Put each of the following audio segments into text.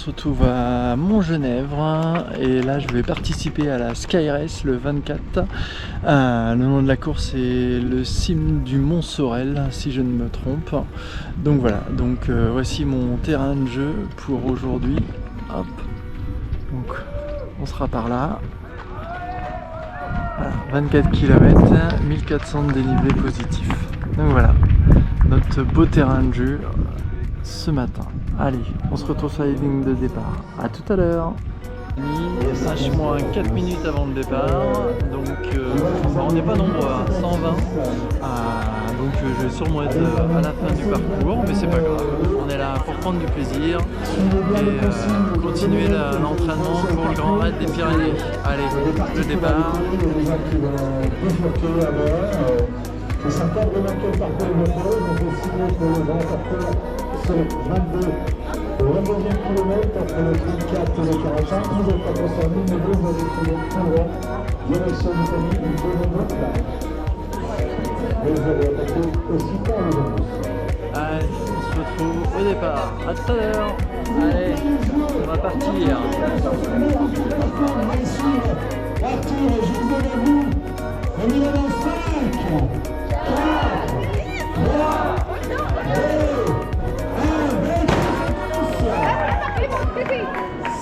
se retrouve à Montgenèvre et là je vais participer à la Sky Race le 24. Le nom de la course est le Cime du Mont Sorel si je ne me trompe. Donc voilà, voici mon terrain de jeu pour aujourd'hui. Hop. Donc on sera par là. Voilà, 24 km, 1400 de dénivelé positif. Donc voilà, notre beau terrain de jeu ce matin. Allez, on se retrouve sur les lignes de départ. A tout à l'heure. 5-4 minutes avant le départ, donc on n'est pas nombreux, 120. Je vais sûrement être à la fin du parcours, mais c'est pas grave. On est là pour prendre du plaisir et continuer l'entraînement pour le Grand Raid des Pyrénées. Allez, le départ. C'est sympa de remarquer le parcours de moto, donc aussi pour le grand parcours, c'est 22. Le 22e kilomètre entre le 34 et le 45, vous n'êtes pas concerné, mais vous avez trouvé tout droit, direction du famille du Bonobo là. Mais vous allez attaquer aussi par le Bonobo. Allez, on se retrouve au départ. À tout à l'heure. Allez, on va partir. Arthur, je vous donne à vous. On y va dans 5, 4, 3, 2, 1,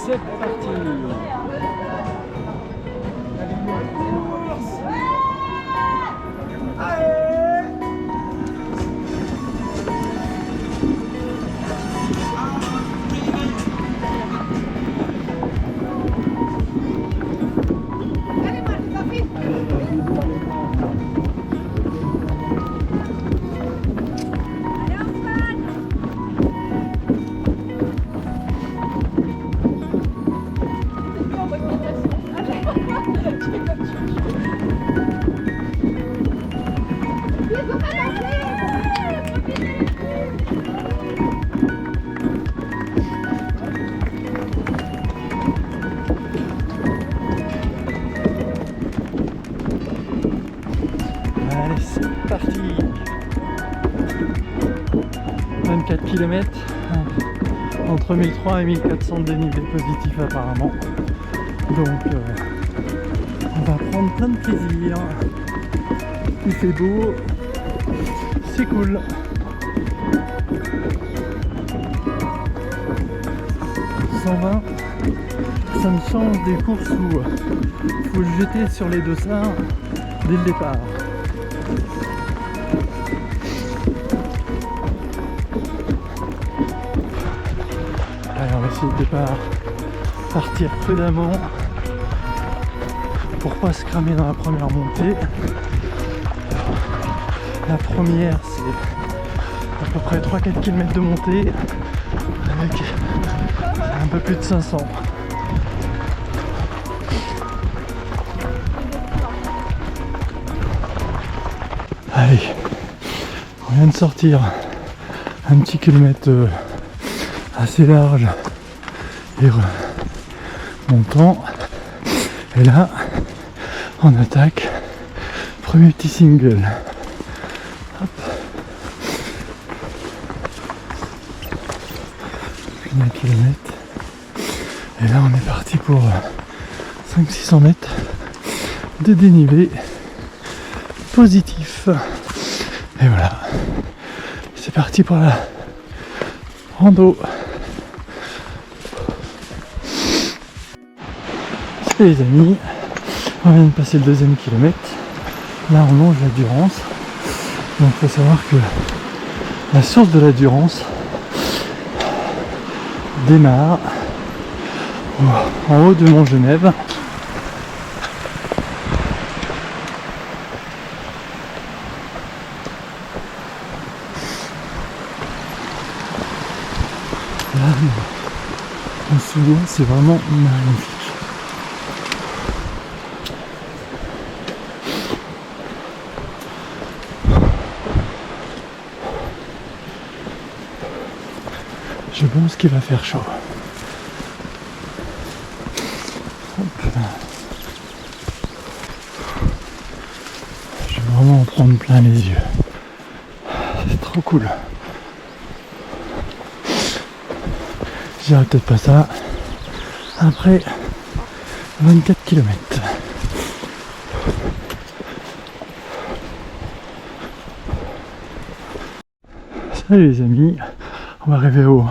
C'est parti. Allez, c'est parti. 24 km entre 1300 et 1400 de dénivelé positif apparemment. Donc on va prendre plein de plaisir. Il fait beau, c'est cool. Ça me change des courses où il faut se jeter sur les dossards dès le départ. Allez, on va essayer de partir prudemment pour pas se cramer dans la première montée. La première, c'est à peu près 3-4 km de montée avec un peu plus de 500. Allez, on vient de sortir un petit kilomètre assez large et montant. Et là, on attaque. Premier petit single. Hop. 1 kilomètre. Et là, on est parti pour 500-600 mètres de dénivelé positif. Et voilà. C'est parti pour la rando. Et les amis, on vient de passer le 2e kilomètre. Là on longe la Durance. Donc il faut savoir que la source de la Durance démarre en haut de Montgenèvre. Là, en sous-bois, c'est vraiment magnifique. Je pense qu'il va faire chaud. Hop. Je vais vraiment en prendre plein les yeux. C'est trop cool. dirais peut-être pas ça. Après 24 km. Salut les amis, on va arriver au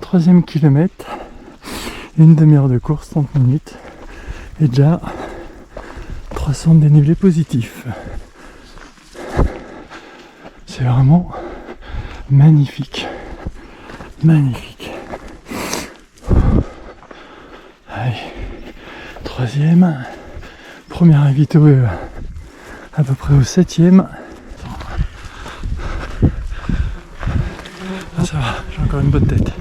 3e kilomètre. Une demi-heure de course, 30 minutes. Et déjà 300 de dénivelé positif. C'est vraiment magnifique. Magnifique. Allez, 3e. Premier invité à peu près au 7e. Ah, ça va, j'ai encore une bonne tête.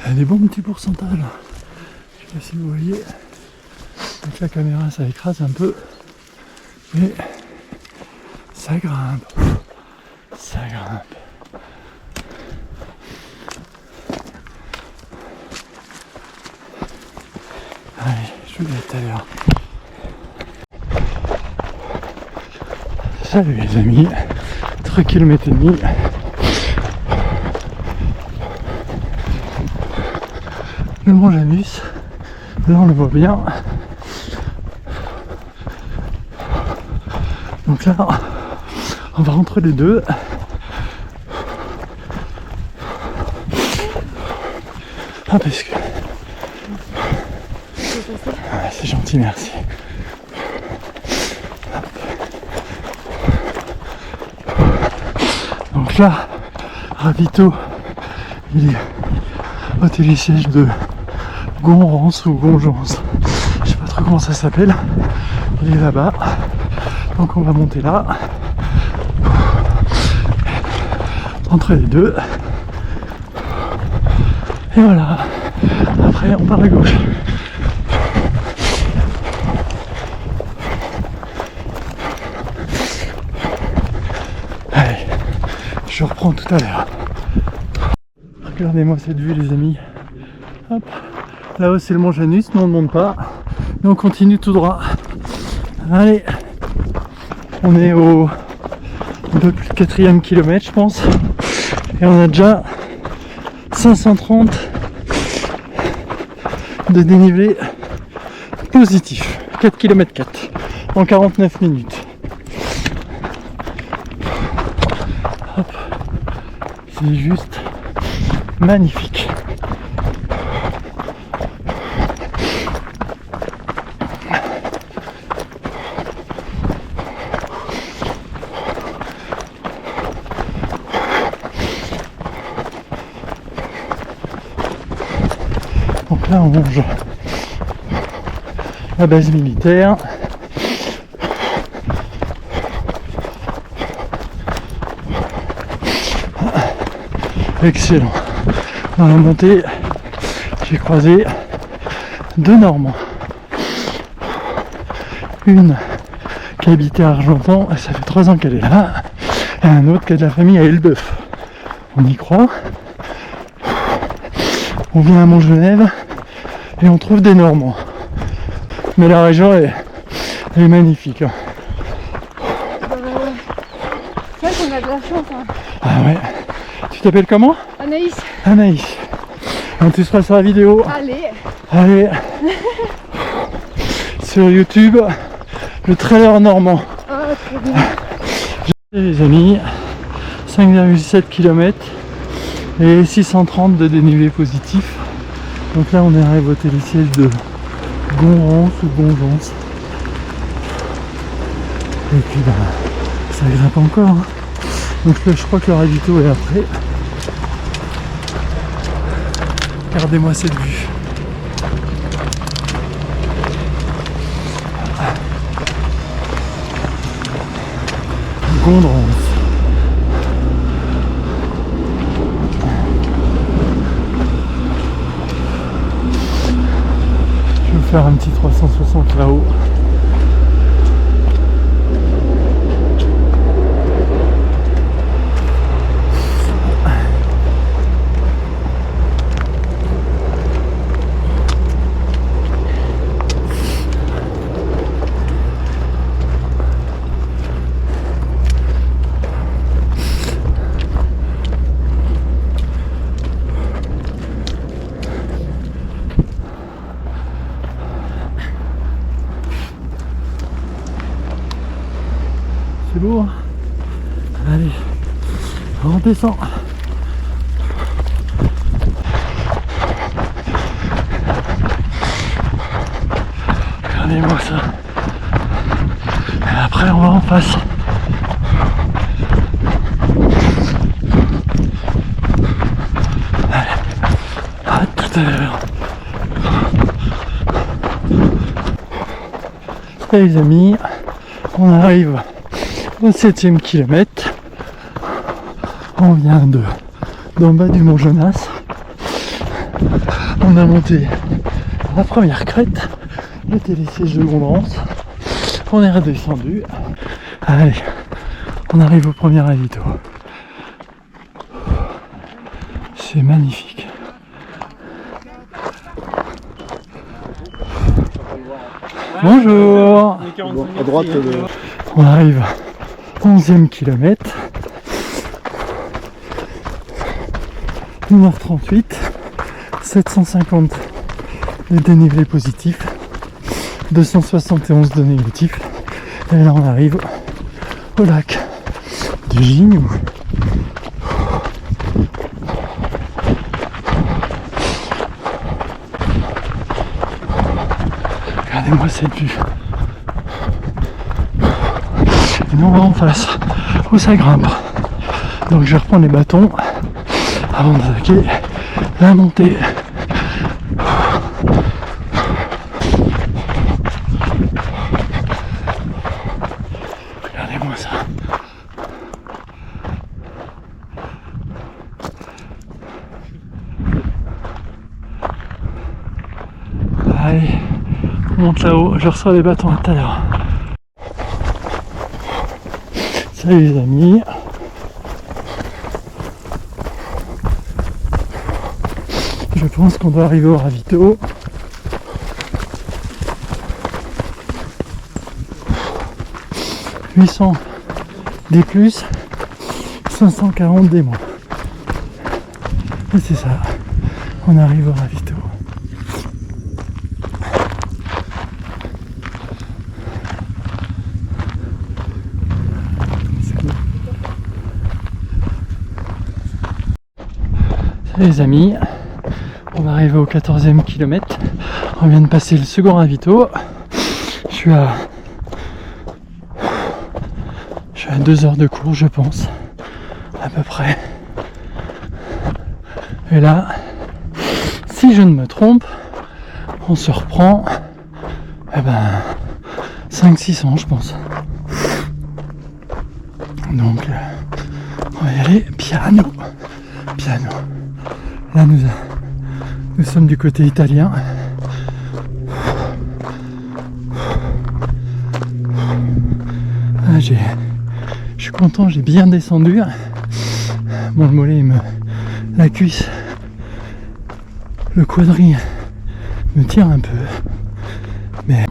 Il y a des bons petits pourcentages. Je sais pas si vous voyez. Avec la caméra ça écrase un peu. Mais ça grimpe. Ça grimpe. Allez, je vous dis à tout à l'heure. Salut les amis. 3 km et demi. Le Mont Janus. Là on le voit bien. Donc là, on va entre les deux. Ah parce que... Ah, c'est gentil, merci. Donc là, Ravito, il est au télésiège de Gonrance ou Gonjance. Je sais pas trop comment ça s'appelle. Il est là-bas. Donc on va monter là. Entre les deux. Et voilà. Après on part à gauche. Allez, je reprends tout à l'heure. Regardez-moi cette vue les amis. Hop. Là-haut c'est le Mont Janus, nous on ne monte pas. Nous on continue tout droit. Allez. On est au un peu plus de 4e kilomètre je pense. Et on a déjà 530 de dénivelé positif. 4 km 4 en 49 minutes. Hop. C'est juste magnifique. Donc là on longe la base militaire. Excellent. Dans la montée, j'ai croisé 2 Normands. Une qui habitait à Argentan, et ça fait 3 ans qu'elle est là, et un autre qui a de la famille à Elbeuf. On y croit. On vient à Montgenèvre et on trouve des Normands. Mais la région est magnifique. Hein. C'est vrai qu'on a de la chance. Hein. Ah ouais. Tu t'appelles comment? Anaïs. Anaïs. Donc tu seras sur la vidéo. Allez. Allez. Sur YouTube, le trailer normand. Ah, très bien. Les amis, 5,7 km et 630 de dénivelé positif. Donc là on arrive au télésiège de Gonrance ou Gonjance. Et puis bah, ça grimpe encore. Hein. Donc là, je crois que le ravito est après. Regardez-moi cette vue. Gondrance. Je vais faire un petit 360 là-haut. lourd. Allez, on descend. Regardez-moi ça. Et après on va en face. Allez, à tout à l'heure. Et les amis, on arrive au 7e kilomètre. On vient d'en bas du Mont Jonas. On a monté la première crête, le télésiège de Gondrance. On est redescendu. Allez, on arrive au premier ravito. C'est magnifique. Bonjour. Bon, à droite, On arrive au 11e kilomètre. 1h38, 750 de dénivelé positif, 271 de négatif. Et là on arrive au lac du Gignou. Regardez-moi cette vue. Et nous on va en face, où ça grimpe. Donc je vais reprendre les bâtons avant d'attaquer la montée. Regardez-moi ça. Allez, on monte là-haut, je reçois les bâtons à tout à l'heure. Salut les amis. Je pense qu'on doit arriver au ravito. « 800 des plus, 540 des moins. » Et c'est ça, on arrive au ravito. Salut les amis. On va arriver au 14e kilomètre. On vient de passer le second ravito. Je suis à 2 heures de course, je pense, à peu près. Et là, si je ne me trompe, on se reprend 500-600, je pense. Donc, on va y aller piano. Piano. Là, nous sommes du côté italien. Je suis content, j'ai bien descendu. Bon, le mollet, la cuisse, le quadri me tire un peu. Mais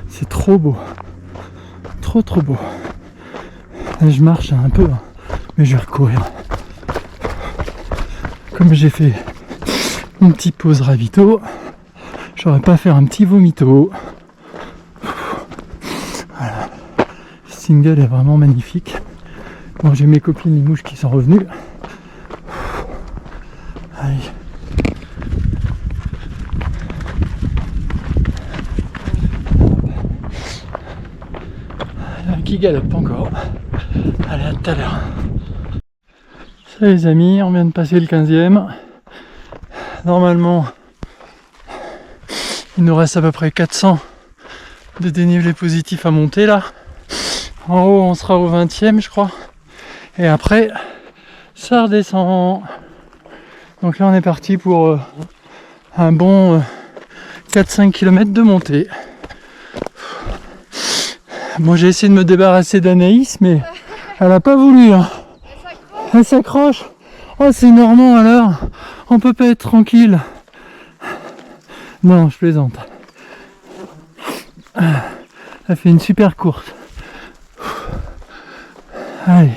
c'est trop beau. Trop beau. Là, je marche un peu, mais je vais recourir. Comme j'ai fait une petite pause ravito, j'aurais pas faire un petit vomito. Voilà. Le single est vraiment magnifique. Bon, j'ai mes copines Limouches qui sont revenues. Allez. Il y en a qui galope encore. Allez, à tout à l'heure. Salut les amis, on vient de passer le 15e. Normalement, il nous reste à peu près 400 de dénivelé positif à monter là. En haut, on sera au 20e, je crois. Et après, ça redescend. Donc là, on est parti pour un bon 4-5 km de montée. Bon, j'ai essayé de me débarrasser d'Anaïs, mais elle n'a pas voulu. Hein. Elle s'accroche. Oh, c'est Normand alors. On peut pas être tranquille. Non, je plaisante. Elle fait une super course. Allez.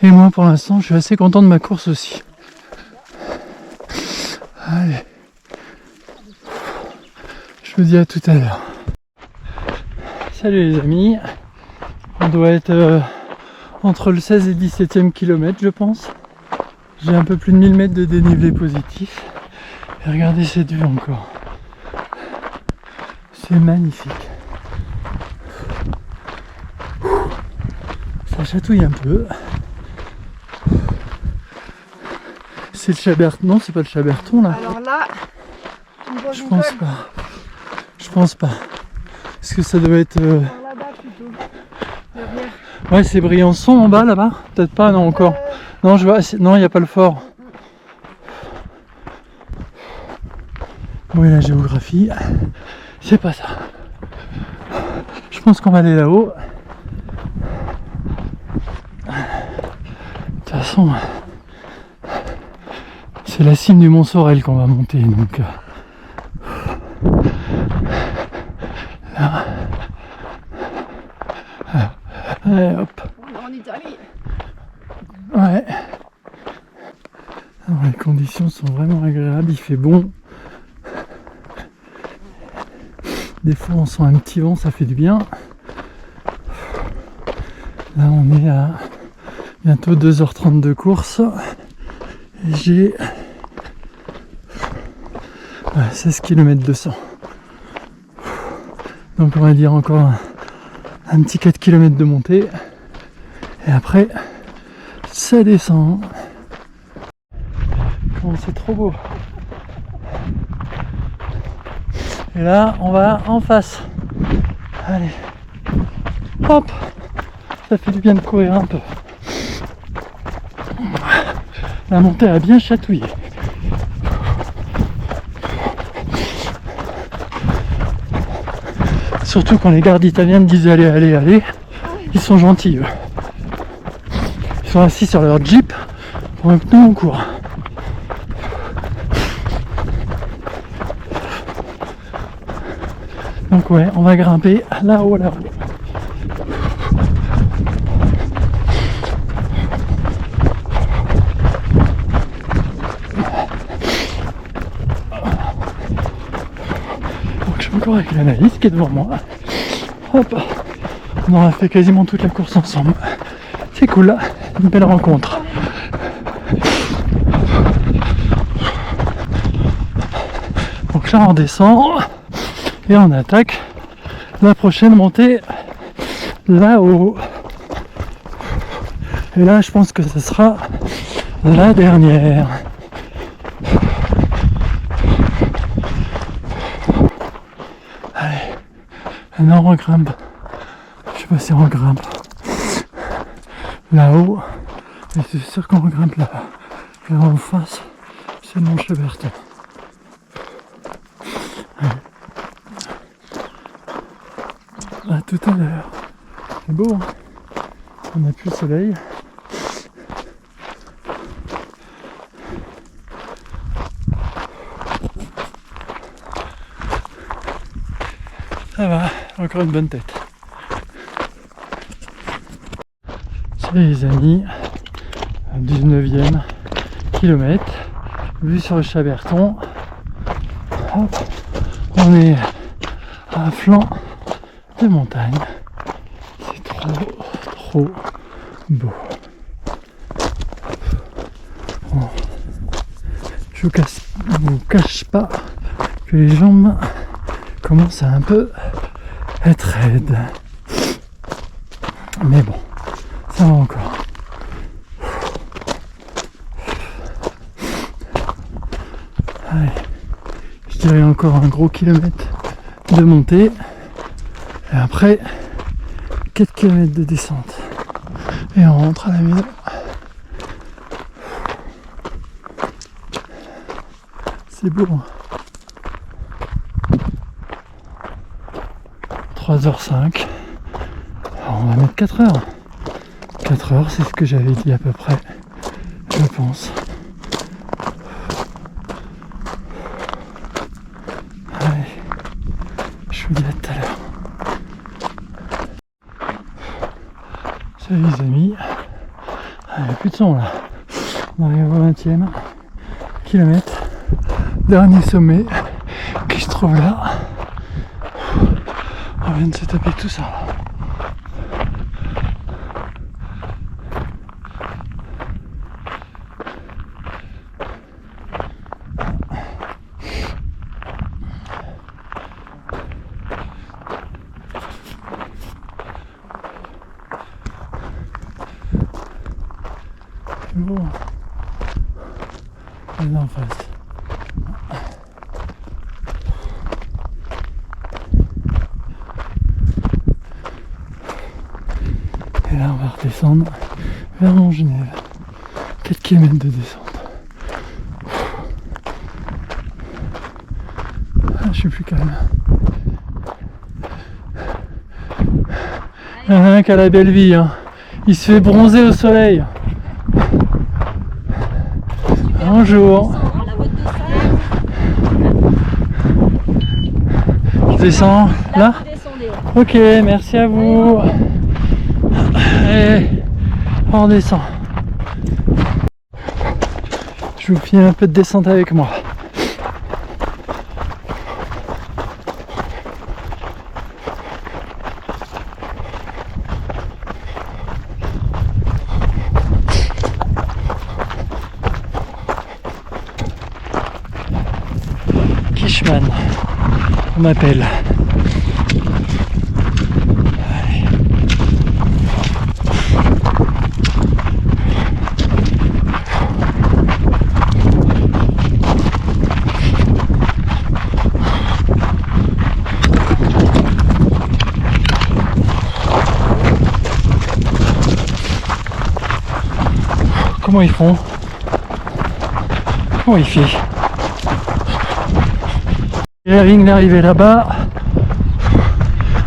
Et moi, pour l'instant, je suis assez content de ma course aussi. Allez. Je vous dis à tout à l'heure. Salut les amis, on doit être entre le 16 et 17e kilomètre je pense. J'ai un peu plus de 1000 mètres de dénivelé positif. Et regardez cette vue encore. C'est magnifique. Ça chatouille un peu. C'est le Chaberton. Non, c'est pas le Chaberton là. Alors là, tu me poses Je une pense colle. pas. Je pense pas. Est-ce que ça doit être... Par là-bas plutôt. Derrière. Ouais, c'est Briançon en bas là-bas. Peut-être pas, non encore. Non, je vois. Non, il n'y a pas le fort. Oui, la géographie, c'est pas ça. Je pense qu'on va aller là-haut. De toute façon, c'est la cime du Mont Sorel qu'on va monter, donc là. Allez, hop. On est en Italie. Ouais. Alors, les conditions sont vraiment agréables, il fait bon. Des fois on sent un petit vent, ça fait du bien. Là on est à bientôt 2h30 de course. Et j'ai 16 km 200. Donc on va dire encore un petit 4 km de montée. Et après ça descend. Comment c'est trop beau. Et là, on va en face. Allez. Hop. Ça fait du bien de courir un peu. La montée a bien chatouillé. Surtout quand les gardes italiens me disent allez, allez, allez. Ils sont gentils, eux. Ils sont assis sur leur jeep pendant que nous on court. Donc ouais, on va grimper là-haut, là-haut. Donc je suis encore avec l'analyse qui est devant moi. Hop, on aura fait quasiment toute la course ensemble. C'est cool là, une belle rencontre. Donc là on descend. Et on attaque la prochaine montée là-haut. Et là, je pense que ce sera la dernière. Allez, maintenant on regrimpe. Je sais pas si on regrimpe là-haut, mais c'est sûr qu'on regrimpe là-bas. Et en face, c'est le Mont Chaberton. À tout à l'heure. C'est beau, hein. On a plus le soleil. Ça va, encore une bonne tête. Salut les amis, 19e kilomètre, vue sur le Chaberton. Hop, on est à un flanc de montagne. C'est trop beau. Bon. Je vous cache pas que les jambes commencent à un peu être raides. Mais bon, ça va encore. Allez, je dirais encore un gros kilomètre de montée. Et après, 4 km de descente. Et on rentre à la maison. C'est beau. 3h05. Alors on va mettre 4h. 4h, c'est ce que j'avais dit à peu près. Je pense. Allez. Je vous dis à tout à l'heure. Salut les amis. Il n'y a plus de son là. On arrive au 20e kilomètre. Dernier sommet qui se trouve là. On vient de se taper tout ça. Bon, on est en face. Et là, on va redescendre vers Montgenèvre. 4 km de descente. Ah, je suis plus calme. Il y en a un qui a la belle vie, hein. Il se fait bronzer au soleil. Bonjour. Je descends là. Ok, merci à vous. Allez, on descend. Je vous file un peu de descente avec moi. Kishman, on m'appelle. Comment ils font? Comment il fait? Et la ligne d'arrivée là-bas,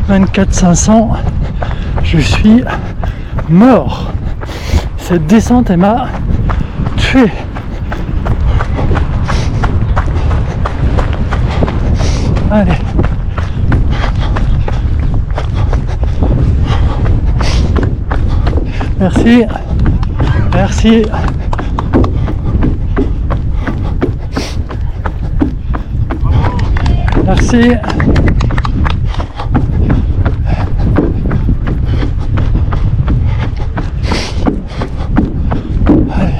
24 500, je suis mort. Cette descente, elle m'a tué. Allez. Merci. Merci. Merci. Allez.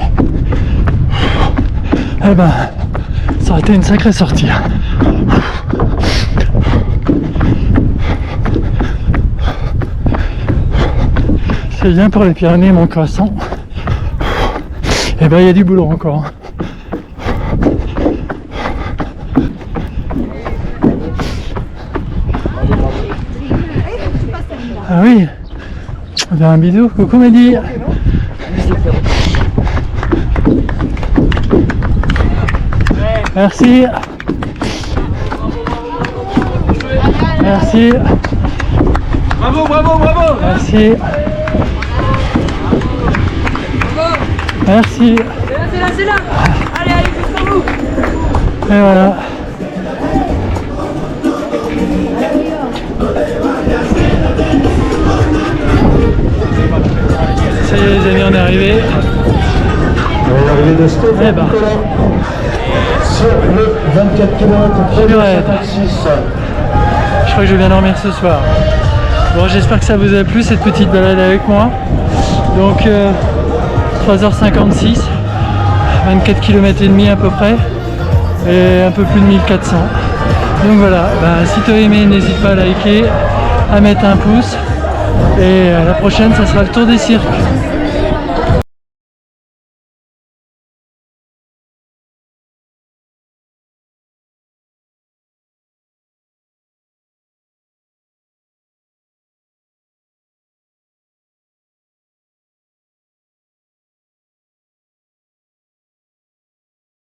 Eh ben, ça aurait été une sacrée sortie. C'est bien pour les Pyrénées, mon croissant. Eh ben, il y a du boulot encore. Ah oui, on va faire un bisou. Coucou Mehdi. Merci. Merci. Bravo, bravo, bravo. Merci. Merci. C'est là, c'est là. Allez, allez, jusqu'au bout. Et voilà. Ça y est les amis, on est arrivé. L'arrivée de Stéphane Eh ben. Nicolas sur le 24 km Purée. 56. Je crois que je vais bien dormir ce soir. Bon, j'espère que ça vous a plu cette petite balade avec moi. Donc 3h56, 24 km et demi à peu près, et un peu plus de 1400. Donc voilà, si tu as aimé, n'hésite pas à liker, à mettre un pouce, et la prochaine ça sera le tour des cirques.